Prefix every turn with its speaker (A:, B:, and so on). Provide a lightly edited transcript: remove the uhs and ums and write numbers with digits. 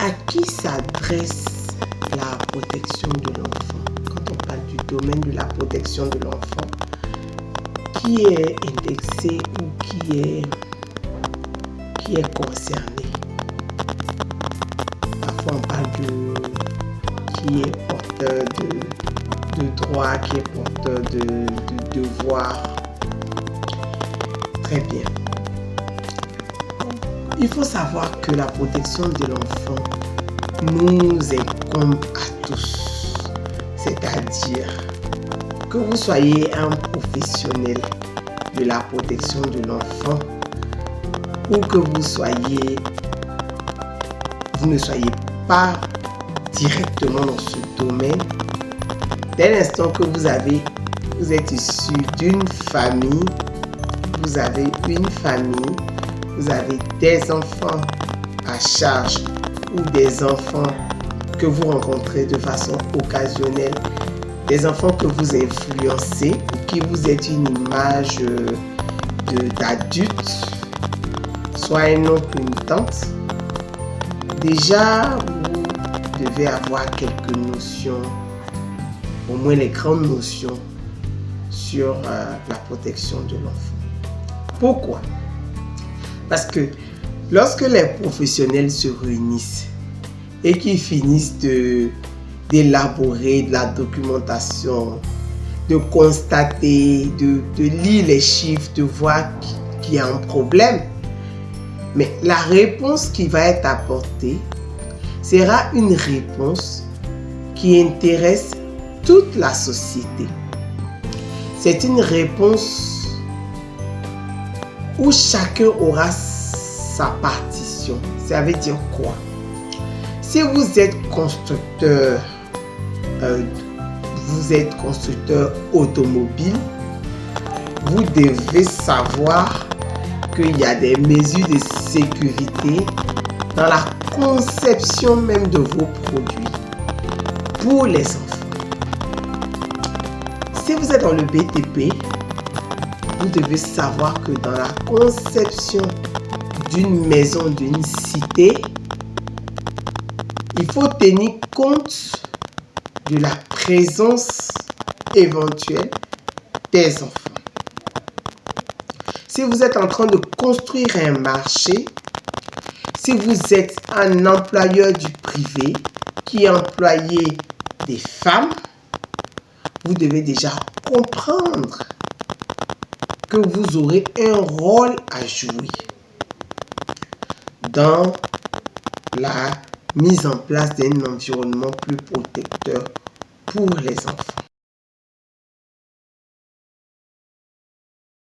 A: à qui s'adresse la protection de l'enfant? Quand on parle du domaine de la protection de l'enfant, qui est indexé ou qui est concerné? Parfois on parle de qui est porteur de droits, qui est porteur de devoirs. Très bien. Il faut savoir que la protection de l'enfant nous incombe à tous. C'est-à-dire que vous soyez un professionnel de la protection de l'enfant ou que vous ne soyez pas directement dans ce domaine, dès l'instant que vous êtes issu d'une famille, vous avez des enfants à charge ou des enfants que vous rencontrez de façon occasionnelle, des enfants que vous influencez ou qui vous êtes une image d'adulte, soit un oncle ou une tante, déjà vous devez avoir quelques notions, au moins les grandes notions sur la protection de l'enfant. Pourquoi? Parce que lorsque les professionnels se réunissent et qu'ils finissent d'élaborer de la documentation, de constater, de lire les chiffres, de voir qu'il y a un problème, mais la réponse qui va être apportée sera une réponse qui intéresse toute la société. C'est une réponse où chacun aura sa partition. Ça veut dire quoi? Si vous êtes constructeur, automobile, vous devez savoir qu'il y a des mesures de sécurité dans la conception même de vos produits pour les enfants. Si vous êtes dans le BTP, vous devez savoir que dans la conception d'une maison, d'une cité, il faut tenir compte de la présence éventuelle des enfants. Si vous êtes en train de construire un marché, si vous êtes un employeur du privé qui employait des femmes, vous devez déjà comprendre que vous aurez un rôle à jouer dans la mise en place d'un environnement plus protecteur pour les enfants.